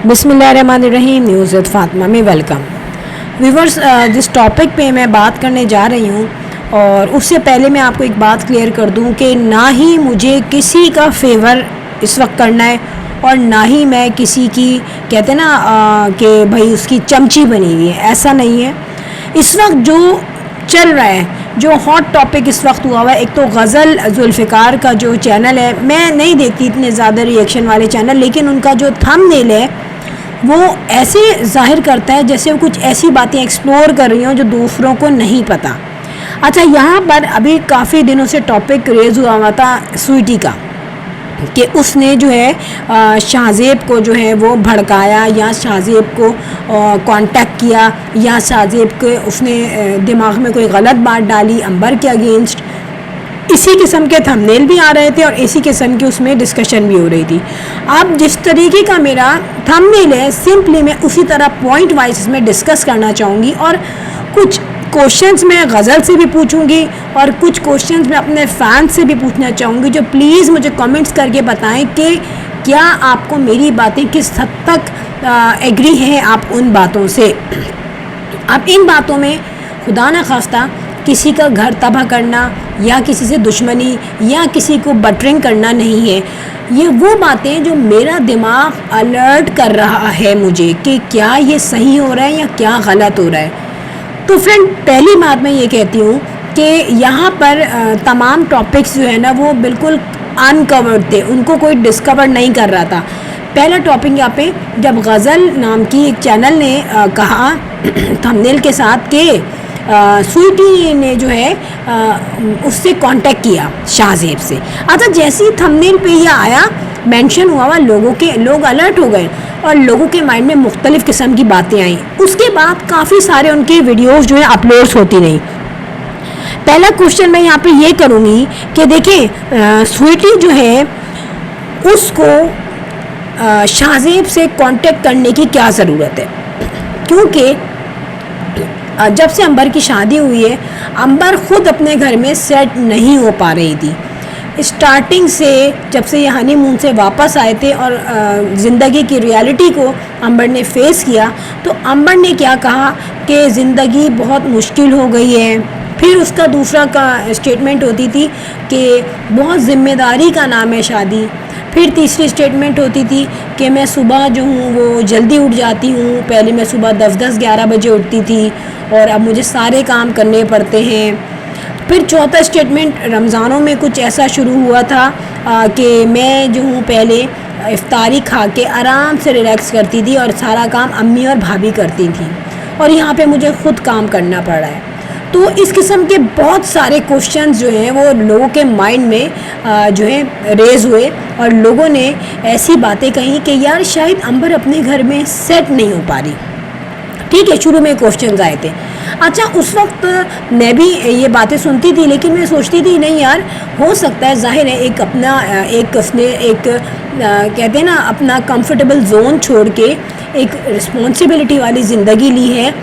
बिस्मिल्लाहिर्रहमानिर्रहीम। News with Fatima में welcome viewers. जिस टॉपिक पे मैं बात करने जा रही हूँ, और उससे पहले मैं आपको एक बात क्लियर कर दूँ कि ना ही मुझे किसी का फेवर इस वक्त करना है और ना ही मैं किसी की कहते हैं ना कि भाई उसकी चमची बनी हुई है, ऐसा नहीं है। इस वक्त जो चल रहा है, जो हॉट टॉपिक इस वक्त हुआ है, एक तो गज़ल जुल्फ़िकार का जो चैनल है, मैं नहीं देखती इतने ज़्यादा रिएक्शन वाले चैनल, लेकिन उनका जो थंबनेल है वो ऐसे ज़ाहिर करता है जैसे वो कुछ ऐसी बातें एक्सप्लोर कर रही हों जो दूसरों को नहीं पता। अच्छा, यहाँ पर अभी काफ़ी दिनों से टॉपिक रेज़ हुआ था स्वीटी का, कि उसने जो है शाहज़ेब को जो है वो भड़काया या शाहज़ेब को कांटेक्ट किया या शाहज़ेब के उसने दिमाग में कोई गलत बात डाली अंबर के अगेंस्ट। इसी किस्म के थंबनेल भी आ रहे थे और इसी किस्म की उसमें डिस्कशन भी हो रही थी। अब जिस तरीके का मेरा थंबनेल है, सिंपली मैं उसी तरह पॉइंट वाइज इसमें डिस्कस करना चाहूँगी, और कुछ क्वेश्चंस मैं गज़ल से भी पूछूंगी और कुछ क्वेश्चंस मैं अपने फैंस से भी पूछना चाहूँगी, जो प्लीज़ मुझे कमेंट्स करके बताएं कि क्या आपको मेरी बातें किस हद तक एग्री हैं आप उन बातों से। अब इन बातों में खुदा न खास्ता किसी का घर तबाह करना या किसी से दुश्मनी या किसी को बटरिंग करना नहीं है। ये वो बातें जो मेरा दिमाग अलर्ट कर रहा है मुझे कि क्या ये सही हो रहा है या क्या गलत हो रहा है। तो फ्रेंड, पहली बात मैं ये कहती हूँ कि यहाँ पर तमाम टॉपिक्स जो है ना वो बिल्कुल अनकवर्ड थे, उनको कोई डिस्कवर नहीं कर रहा था। पहला टॉपिक यहाँ पे जब गज़ल नाम की एक चैनल ने कहा थंबनेल के साथ कि स्वीटी ने जो है उससे कांटेक्ट किया शाहज़ेब से। अच्छा, जैसे ही थंबनेल पे ये आया, मेंशन हुआ, लोग अलर्ट हो गए और लोगों के माइंड में मुख्तलिफ़ किस्म की बातें आई। उसके बाद काफ़ी सारे उनके वीडियोस जो है अपलोड्स होती रही। पहला क्वेश्चन मैं यहाँ पे ये करूँगी कि देखें, स्वीटी जो है उसको शाहज़ेब से कांटेक्ट करने की क्या ज़रूरत है, क्योंकि जब से अंबर की शादी हुई है, अंबर ख़ुद अपने घर में सेट नहीं हो पा रही थी। स्टार्टिंग से जब से ये हनीमून से वापस आए थे और ज़िंदगी की रियलिटी को अंबर ने फेस किया, तो अंबर ने क्या कहा कि ज़िंदगी बहुत मुश्किल हो गई है। फिर उसका दूसरा का स्टेटमेंट होती थी कि बहुत ज़िम्मेदारी का नाम है शादी। फिर तीसरी स्टेटमेंट होती थी कि मैं सुबह जो हूँ वो जल्दी उठ जाती हूँ, पहले मैं सुबह 10-11 बजे उठती थी और अब मुझे सारे काम करने पड़ते हैं। फिर चौथा स्टेटमेंट रमज़ानों में कुछ ऐसा शुरू हुआ था कि मैं जो हूँ पहले इफ्तारी खा के आराम से रिलैक्स करती थी और सारा काम अम्मी और भाभी करती थी, और यहाँ पे मुझे ख़ुद काम करना पड़ रहा है। तो इस किस्म के बहुत सारे क्वेश्चंस जो हैं वो लोगों के माइंड में जो है रेज़ हुए, और लोगों ने ऐसी बातें कही कि यार शायद अंबर अपने घर में सेट नहीं हो पा रही। ठीक है, शुरू में क्वेश्चंस आए थे। अच्छा, उस वक्त मैं भी ये बातें सुनती थी, लेकिन मैं सोचती थी नहीं यार, हो सकता है, जाहिर है एक अपना एक कहते हैं ना अपना कंफर्टेबल जोन छोड़ के एक रिस्पॉन्सिबिलिटी वाली ज़िंदगी ली है,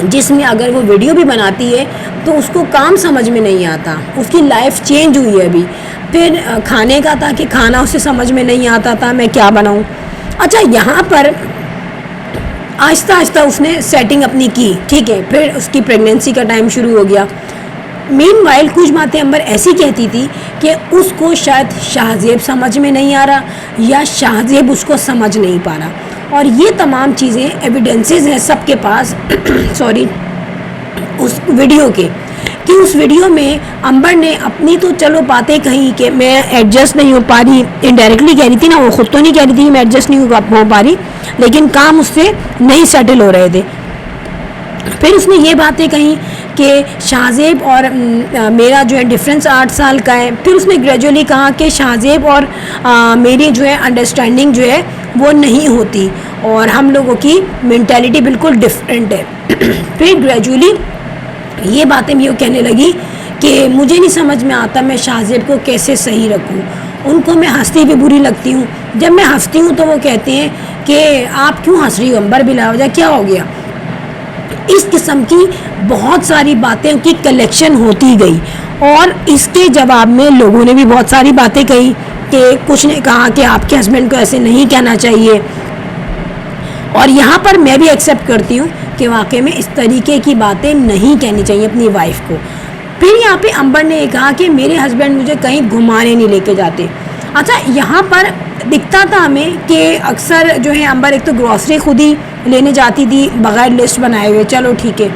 जिसमें अगर वो वीडियो भी बनाती है तो उसको काम समझ में नहीं आता। उसकी लाइफ चेंज हुई है अभी। फिर खाने का था कि खाना उसे समझ में नहीं आता था, मैं क्या बनाऊं। अच्छा, यहाँ पर आहिस्ता आहिस्ता उसने सेटिंग अपनी की, ठीक है। फिर उसकी प्रेगनेंसी का टाइम शुरू हो गया। मीनवाइल कुछ बातें अंबर ऐसी कहती थी कि उसको शायद शाहज़ेब समझ में नहीं आ रहा या शाहज़ेब उसको समझ नहीं पा रहा, और ये तमाम चीज़ें एविडेंसेस हैं सबके पास सॉरी उस वीडियो के, कि उस वीडियो में अंबर ने अपनी तो चलो बातें कही कि मैं एडजस्ट नहीं हो पा रही, इनडायरेक्टली कह रही थी ना, वो ख़ुद तो नहीं कह रही थी मैं एडजस्ट नहीं हो पा रही, लेकिन काम उससे नहीं सेटल हो रहे थे। फिर उसने ये बातें कही कि शाहज़ेब और मेरा जो है डिफरेंस 8 साल का है। फिर उसने ग्रेजुअली कहा कि शाहज़ेब और मेरी जो है अंडरस्टैंडिंग जो है वो नहीं होती और हम लोगों की मेंटालिटी बिल्कुल डिफरेंट है। फिर ग्रेजुअली ये बातें भी वो कहने लगी कि मुझे नहीं समझ में आता मैं शाहज़ेब को कैसे सही रखूं, उनको मैं हंसती भी बुरी लगती हूँ। जब मैं हंसती हूँ तो वो कहते हैं कि आप क्यों हंस रही हो अंबर, बिला वजह क्या हो गया। इस किस्म की बहुत सारी बातें की कलेक्शन होती गई, और इसके जवाब में लोगों ने भी बहुत सारी बातें कही कि कुछ ने कहा कि आपके हस्बैंड को ऐसे नहीं कहना चाहिए, اور یہاں پر میں بھی ایکسیپٹ کرتی ہوں کہ واقعی میں اس طریقے کی باتیں نہیں کہنی چاہیے اپنی وائف کو. پھر یہاں پہ امبر نے کہا کہ میرے ہسبینڈ مجھے کہیں گھمانے نہیں لے کے جاتے. اچھا یہاں پر دکھتا تھا ہمیں کہ اکثر جو ہے امبر ایک تو گروسری خود ہی لینے جاتی تھی بغیر لسٹ بنائے ہوئے, چلو ٹھیک ہے.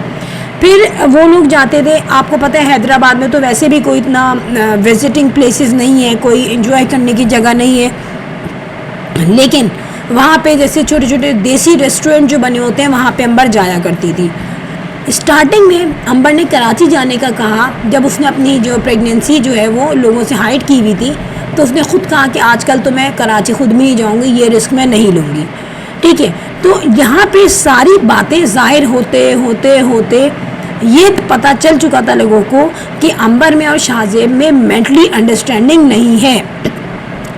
پھر وہ لوگ جاتے تھے, آپ کو پتہ ہے حیدرآباد میں تو ویسے بھی کوئی اتنا وزٹنگ پلیسز نہیں ہے, کوئی انجوائے کرنے کی جگہ نہیں ہے, لیکن وہاں پہ جیسے چھوٹے چھوٹے دیسی ریسٹورنٹ جو بنے ہوتے ہیں وہاں پہ امبر جایا کرتی تھی. اسٹارٹنگ میں امبر نے کراچی جانے کا کہا, جب اس نے اپنی جو پریگننسی جو ہے وہ لوگوں سے ہائڈ کی ہوئی تھی تو اس نے خود کہا کہ آج کل تو میں کراچی خود بھی نہیں جاؤں گی, یہ رسک میں نہیں لوں گی. ٹھیک ہے, تو یہاں پہ ساری باتیں ظاہر ہوتے ہوتے ہوتے یہ پتہ چل چکا تھا لوگوں کو کہ امبر میں اور شاہزیب میں مینٹلی انڈرسٹینڈنگ نہیں ہے,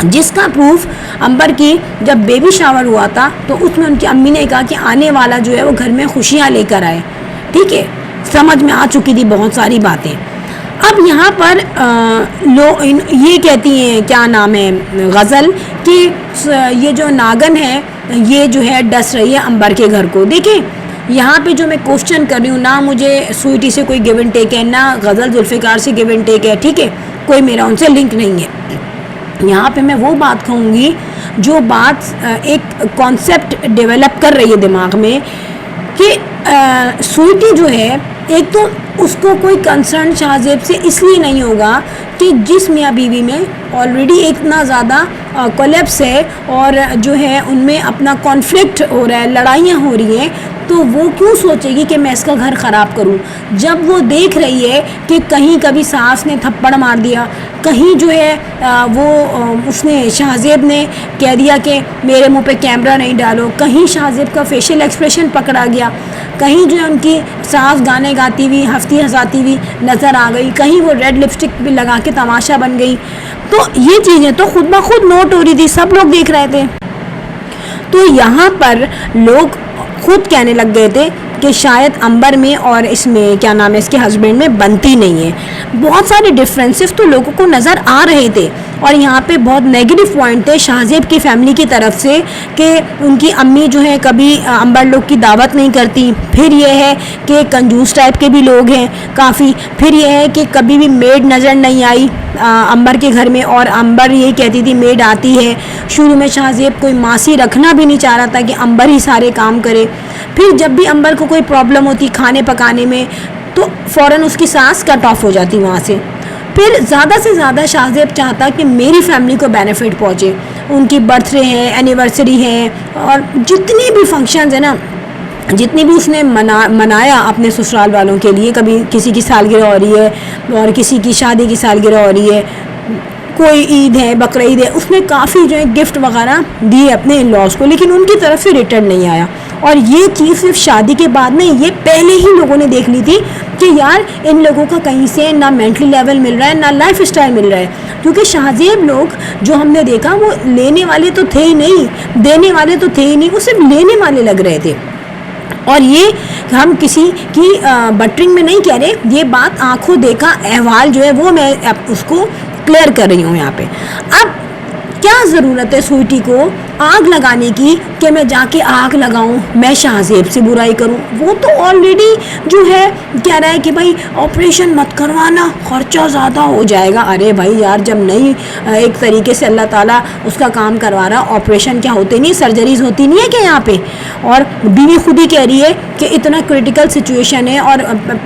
جس کا پروف امبر کی جب بیبی شاور ہوا تھا تو اس میں ان کی امی نے کہا کہ آنے والا جو ہے وہ گھر میں خوشیاں لے کر آئے. ٹھیک ہے, سمجھ میں آ چکی تھی بہت ساری باتیں. اب یہاں پر یہ کہتی ہیں کیا نام ہے غزل کہ یہ جو ناگن ہے یہ جو ہے ڈس رہی ہے امبر کے گھر کو. دیکھیں یہاں پہ جو میں کوشچن کر رہی ہوں, نہ مجھے سویٹی سے کوئی گیو اینڈ ٹیک ہے, نہ غزل ذوالفقار سے گیو اینڈ ٹیک ہے. ٹھیک ہے, کوئی میرا ان سے لنک نہیں ہے. یہاں پہ میں وہ بات کہوں گی جو بات ایک کانسیپٹ ڈیولپ کر رہی ہے دماغ میں کہ سویٹی جو ہے ایک تو اس کو کوئی کنسرن شاہزیب سے اس لیے نہیں ہوگا کہ جس میاں بیوی میں آلریڈی اتنا زیادہ کولیپس ہے اور جو ہے ان میں اپنا کانفلکٹ ہو رہا ہے, لڑائیاں ہو رہی ہیں, تو وہ کیوں سوچے گی کہ میں اس کا گھر خراب کروں, جب وہ دیکھ رہی ہے کہ کہیں کبھی ساس نے تھپڑ مار دیا, کہیں جو ہے وہ اس نے شاہزیب نے کہہ دیا کہ میرے منہ پہ کیمرہ نہیں ڈالو, کہیں شاہزیب کا فیشیل ایکسپریشن پکڑا گیا, کہیں جو ہے ان کی ساس گانے گاتی ہوئی ہنستی ہنساتی ہوئی نظر آ گئی, کہیں وہ ریڈ لپسٹک بھی لگا کے تماشا بن گئی. تو یہ چیزیں تو خود بخود نوٹ ہو رہی تھی, سب لوگ دیکھ رہے تھے. تو یہاں پر لوگ خود کہنے لگ گئے تھے کہ شاید امبر میں اور اس میں کیا نام ہے اس کے ہسبینڈ میں بنتی نہیں ہے. بہت سارے ڈفرینسز تو لوگوں کو نظر آ رہے تھے, اور یہاں پہ بہت نیگیٹو پوائنٹ تھے شاہزیب کی فیملی کی طرف سے کہ ان کی امی جو ہے کبھی امبر لوگ کی دعوت نہیں کرتی. پھر یہ ہے کہ کنجوس ٹائپ کے بھی لوگ ہیں کافی. پھر یہ ہے کہ کبھی بھی میڈ نظر نہیں آئی امبر کے گھر میں, اور امبر یہی کہتی تھی میڈ آتی ہے. شروع میں شاہزیب کوئی ماسی رکھنا بھی نہیں چاہ رہا تھا کہ امبر ہی سارے کام کرے. پھر جب بھی امبر کو کوئی پرابلم ہوتی کھانے پکانے میں تو فوراً اس کی سانس کٹ آف ہو جاتی وہاں سے. پھر زیادہ سے زیادہ شاہزیب چاہتا کہ میری فیملی کو بینیفٹ پہنچے, ان کی برتھ ڈے ہے, اینیورسری ہے, اور جتنی بھی فنکشنز ہیں نا, جتنی بھی اس نے منایا اپنے سسرال والوں کے لیے, کبھی کسی کی سالگرہ ہو رہی ہے اور کسی کی شادی کی سالگرہ ہو رہی ہے, کوئی عید ہے, بقرعید ہے, اس نے کافی جو ہے گفٹ وغیرہ دیے اپنے ان لاس کو, لیکن ان کی طرف سے ریٹرن نہیں آیا. اور یہ چیز صرف شادی کے بعد نہیں, یہ پہلے ہی لوگوں نے دیکھ لی تھی کہ یار ان لوگوں کا کہیں سے نہ مینٹلی لیول مل رہا ہے نہ لائف اسٹائل مل رہا ہے. کیونکہ شاہزیب لوگ جو ہم نے دیکھا وہ لینے والے تو تھے ہی نہیں, دینے والے تو تھے ہی نہیں, وہ صرف لینے والے لگ رہے تھے. اور یہ ہم کسی کی بٹرنگ میں نہیں کہہ رہے, یہ بات آنکھوں دیکھا احوال جو ہے وہ میں اس کو کلیئر کر رہی ہوں یہاں پہ. اب کیا ضرورت ہے سویٹی کو آگ لگانے کی کہ میں جا کے آگ لگاؤں, میں شاہزیب سے برائی کروں؟ وہ تو آلریڈی جو ہے کہہ رہا ہے کہ بھائی آپریشن مت کروانا, خرچہ زیادہ ہو جائے گا. ارے بھائی یار, جب نہیں ایک طریقے سے اللہ تعالیٰ اس کا کام کروا رہا, آپریشن کیا ہوتے نہیں, سرجریز ہوتی نہیں ہے کہ یہاں پہ. اور بیوی خود ہی کہہ رہی ہے کہ اتنا کرٹیکل سچویشن ہے اور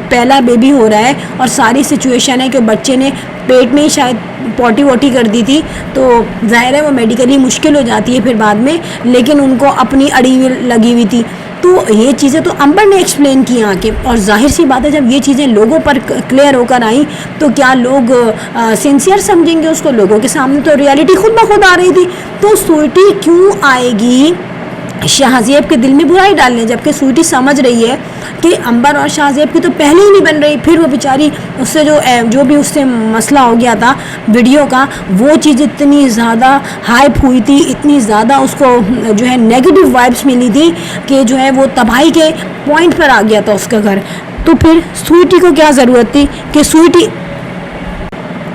پہلا بیبی ہو رہا ہے, اور ساری سچویشن ہے کہ بچے نے پیٹ میں ہی شاید پوٹی ووٹی کر دی تھی, تو ظاہر ہے وہ میڈیکلی مشکل ہو جاتی ہے پھر بعد میں, لیکن ان کو اپنی اڑی ہوئی لگی ہوئی تھی. تو یہ چیزیں تو امبر نے ایکسپلین کی آ کے, اور ظاہر سی بات ہے جب یہ چیزیں لوگوں پر کلیئر ہو کر آئیں تو کیا لوگ سنسیئر سمجھیں گے اس کو؟ لوگوں کے سامنے تو ریالٹی خود بخود آ رہی تھی. تو سویٹی کیوں آئے گی شاہزیب کے دل میں برائی ڈالنے, جبکہ سویٹی سمجھ رہی ہے کہ امبر اور شاہزیب کی تو پہلے ہی نہیں بن رہی. پھر وہ بیچاری اس سے جو بھی اس سے مسئلہ ہو گیا تھا ویڈیو کا, وہ چیز اتنی زیادہ ہائپ ہوئی تھی, اتنی زیادہ اس کو جو ہے نیگیٹو وائبس ملی تھی کہ جو ہے وہ تباہی کے پوائنٹ پر آ گیا تھا اس کا گھر. تو پھر سویٹی کو کیا ضرورت تھی کہ سویٹی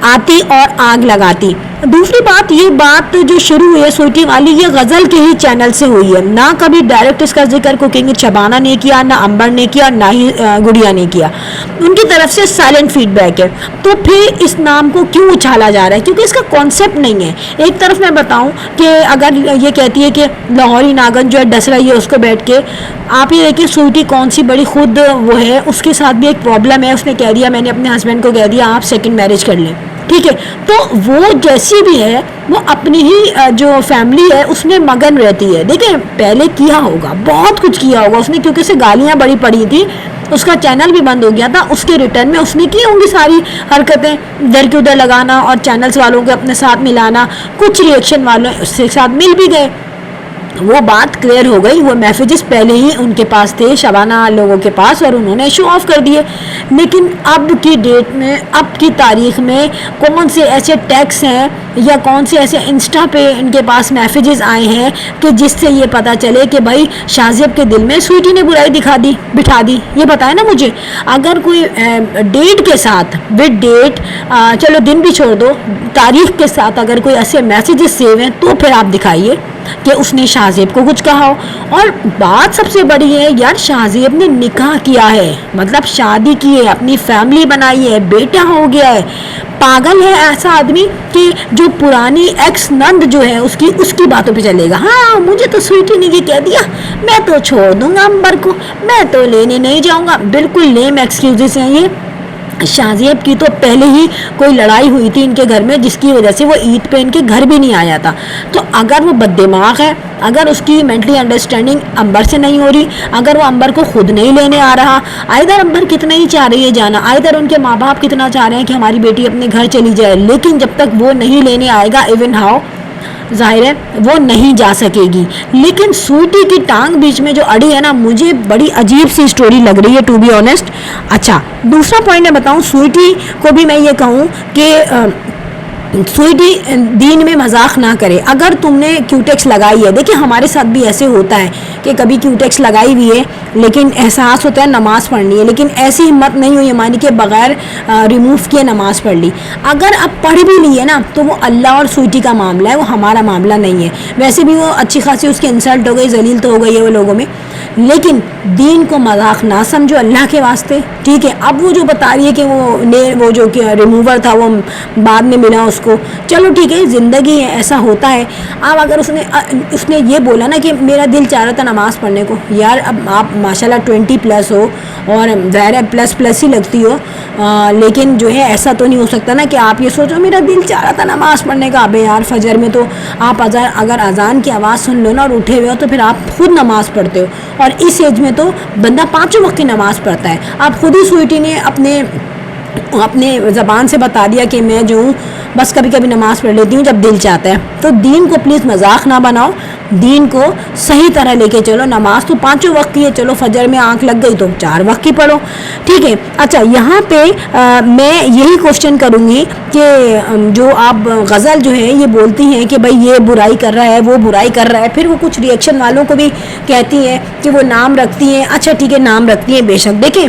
آتی اور آگ لگاتی؟ दूसरी बात, ये बात जो शुरू हुई है स्वीटी वाली, ये गज़ल के ही चैनल से हुई है, ना कभी डायरेक्ट इसका जिक्र कुकिंग शबाना ने किया, ना अंबर ने किया, ना ही गुड़िया ने किया, उनकी तरफ से साइलेंट फीडबैक है। तो फिर इस नाम को क्यों उछाला जा रहा है? क्योंकि इसका कॉन्सेप्ट नहीं है। एक तरफ मैं बताऊं कि अगर ये कहती है कि लाहौरी नागन जो है डस रही है उसको बैठ के, आप ये देखिए स्वीटी कौन सी बड़ी खुद वो है, उसके साथ भी एक प्रॉब्लम है। उसने कह दिया, मैंने अपने हस्बैंड को कह दिया आप सेकंड मैरिज कर लें, ठीक है। तो वो जैसी भी है वो अपनी ही जो फैमिली है उसमें मगन रहती है। देखिए पहले किया होगा, बहुत कुछ किया होगा उसने, क्योंकि उसे गालियाँ बड़ी पड़ी थी, उसका चैनल भी बंद हो गया था, उसके रिटर्न में उसने की होंगी सारी हरकतें, इधर के उधर लगाना और चैनल्स वालों को अपने साथ मिलाना, कुछ रिएक्शन वालों उसके साथ मिल भी गए, वो बात क्लियर हो गई। वो मैसेजेस पहले ही उनके पास थे, शबाना लोगों के पास, और उन्होंने शो ऑफ कर दिए। लेकिन अब की डेट में, अब की तारीख में कौन से ऐसे टैग्स हैं या कौन से ऐसे इंस्टा पे इनके पास मैसेजेस आए हैं कि जिससे ये पता चले कि भाई शाज़ेब के दिल में स्वीटी ने बुराई दिखा दी, बिठा दी? ये बताए ना मुझे। अगर कोई डेट के साथ, विद डेट, चलो दिन भी छोड़ दो, तारीख के साथ अगर कोई ऐसे मैसेजेस सेव हैं तो फिर आप दिखाइए कि उसने शाहज़ेब को कुछ कहा हो। और बात सबसे बड़ी है यार, शाहज़ेब ने निकाह किया है, मतलब शादी की है, अपनी फैमिली बनाई है, बेटा हो गया है। पागल है ऐसा आदमी कि जो पुरानी एक्स नंद जो है उसकी बातों पे चलेगा। हाँ मुझे तो स्वीटी ने ये कह दिया, मैं तो छोड़ दूंगा अंबर को, मैं तो लेने नहीं जाऊंगा। बिल्कुल लेम एक्सक्यूजेस हैं ये। शाज़ेब की तो पहले ही कोई लड़ाई हुई थी इनके घर में, जिसकी वजह से वो ईद पे इनके घर भी नहीं आया था। तो अगर वो बददिमाग है, अगर उसकी मेंटली अंडरस्टैंडिंग अंबर से नहीं हो रही, अगर वो अंबर को खुद नहीं लेने आ रहा, आइदर अंबर कितना ही चाह रही है जाना, आइदर उनके माँ बाप कितना चाह रहे हैं कि हमारी बेटी अपने घर चली जाए, लेकिन जब तक वो नहीं लेने आएगा, इवन हाउ, जाहिर है वो नहीं जा सकेगी। लेकिन स्वीटी की टांग बीच में जो अड़ी है ना, मुझे बड़ी अजीब सी स्टोरी लग रही है टू बी ऑनेस्ट। अच्छा, दूसरा पॉइंट मैं बताऊं, स्वीटी को भी मैं ये कहूं कि स्वीटी दीन में मजाक ना करे। अगर तुमने क्यूटेक्स लगाई है, देखिए हमारे साथ भी ऐसे होता है कि कभी क्यूटेक्स लगाई हुई है, लेकिन एहसास होता है नमाज पढ़नी है, लेकिन ऐसी हिम्मत नहीं हुई हमारी कि बगैर रिमूव किए नमाज पढ़ ली। अगर अब पढ़ भी ली है ना, तो वो अल्लाह और स्वीटी का मामला है, वो हमारा मामला नहीं है। वैसे भी वो अच्छी खासी उसकी इंसल्ट हो गई, जलील तो हो गई है वो लोगों में, लेकिन दीन को मजाक ना समझो अल्लाह के वास्ते, ठीक है। अब वो जो बता रही है कि वो जो रिमूवर था वो बाद में मिला उसको, चलो ठीक है, ज़िंदगी है, ऐसा होता है। अब अगर उसने ये बोला ना कि मेरा दिल चाह रहा था नमाज़ पढ़ने को, यार अब आप माशाल्लाह 20+ हो और ज़ाहिर है प्लस ही लगती हो, लेकिन जो है ऐसा तो नहीं हो सकता ना कि आप ये सोचो मेरा दिल चाह रहा था नमाज़ पढ़ने का। अबे यार फजर में तो आप अगर अजान की आवाज़ सुन लो ना और उठे हुए हो तो फिर आप खुद नमाज़ पढ़ते हो, और इस एज में तो बंदा 5 वक्त की नमाज़ पढ़ता है। आप खुद ही स्वीटी ने अपने ज़बान से बता दिया कि मैं जो हूँ बस कभी कभी नमाज़ पढ़ लेती हूँ जब दिल चाहता है। तो दीन को प्लीज़ मजाक ना बनाओ, दीन को सही तरह लेके चलो। नमाज तो 5 वक्त की है, चलो फजर में आंख लग गई तो 4 वक्त की पढ़ो, ठीक है। अच्छा, यहाँ पे मैं यही क्वेश्चन करूँगी कि जो आप गज़ल जो है ये बोलती हैं कि भाई ये बुराई कर रहा है, वो बुराई कर रहा है, फिर वो कुछ रिएक्शन वालों को भी कहती हैं कि वो नाम रखती हैं। अच्छा ठीक है, नाम रखती हैं, बेशक, देखें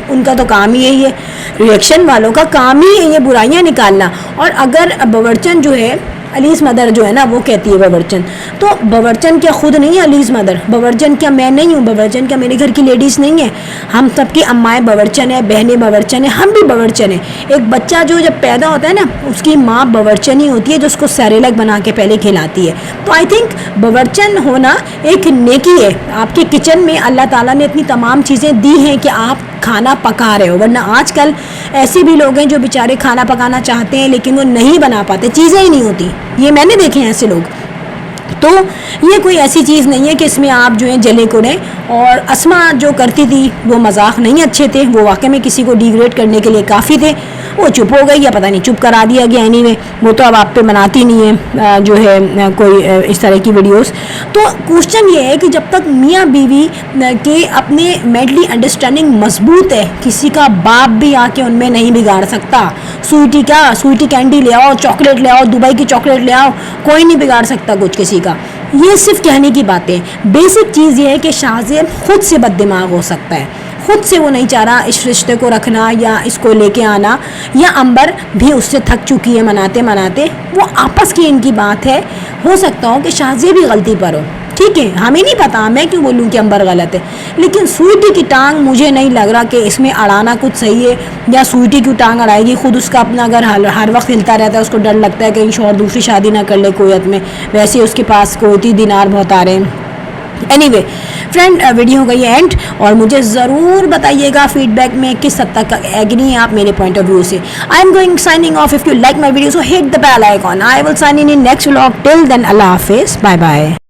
उनका तो काम ही यही है, रिएक्शन वालों का काम ही है ये बुराइयां निकालना। और अगर बवर्चन जो है, अलीज़ मदर जो है ना, वो कहती है बवर्चन, तो बवर्चन क्या खुद नहीं है अलीज़ मदर? बवर्चन क्या मैं नहीं हूँ? बवर्चन क्या मेरे घर की लेडीज़ नहीं है? हम सबकी अम्माएँ बवर्चन है, बहनें बवर्चन है, हम भी बवर्चन है। एक बच्चा जो जब पैदा होता है ना, उसकी माँ बवर्चन ही होती है जो उसको सेरेलक बना के पहले खिलाती है। तो आई थिंक बवर्चन होना एक नेकी है। आपके किचन में अल्लाह ताला ने इतनी तमाम चीज़ें दी हैं कि आप खाना पका रहे हो, वरना आजकल ऐसे भी लोग हैं जो बेचारे खाना पकाना चाहते हैं लेकिन वो नहीं बना पाते, चीज़ें ही नहीं होती। ये मैंने देखे हैं ऐसे लोग। तो ये कोई ऐसी चीज़ नहीं है कि इसमें आप जो है जले कुड़े। और अस्मा जो करती थी वो मजाक नहीं अच्छे थे, वो वाकई में किसी को डिग्रेड करने के लिए काफ़ी थे। वो चुप हो गई या पता नहीं चुप करा दिया गया, एनीवे वो तो अब आप पे बनाती नहीं है जो है कोई इस तरह की वीडियोस। तो क्वेश्चन ये है कि जब तक मियाँ बीवी के अपने मेंटली अंडरस्टैंडिंग मजबूत है, किसी का बाप भी आके उनमें नहीं बिगाड़ सकता। स्वीटी कैंडी ले आओ, चॉकलेट ले आओ, दुबई की चॉकलेट ले आओ, कोई नहीं बिगाड़ सकता कुछ किसी का। ये सिर्फ कहने की बातें। बेसिक चीज़ ये है कि शाहज़ेब खुद से बददिमाग हो सकता है, خود سے وہ نہیں چاہ رہا اس رشتے کو رکھنا یا اس کو لے کے آنا, یا امبر بھی اس سے تھک چکی ہے مناتے مناتے. وہ آپس کی ان کی بات ہے, ہو سکتا ہو کہ شازیہ بھی غلطی پر ہو, ٹھیک ہے, ہمیں نہیں پتا, میں کیوں بولوں کہ امبر غلط ہے, لیکن سویٹی کی ٹانگ مجھے نہیں لگ رہا کہ اس میں اڑانا کچھ صحیح ہے, یا سویٹی کی ٹانگ اڑائے گی, خود اس کا اپنا گھر ہر وقت ہلتا رہتا ہے, اس کو ڈر لگتا ہے کہیں شوہر دوسری شادی نہ کر لے کویت میں, ویسے اس کے پاس کویتی دینار بہت آ رہے ہیں. اینی وے فرینڈ, ویڈیو ہو گئی ہے اینڈ, اور مجھے ضرور بتائیے گا فیڈ بیک میں کس حد تک ایگری ہیں آپ میرے پوائنٹ آف ویو سے. I am going signing off. If you like my video so hit the bell icon. I will sign in next vlog. Till then اللہ حافظ, بائے بائے.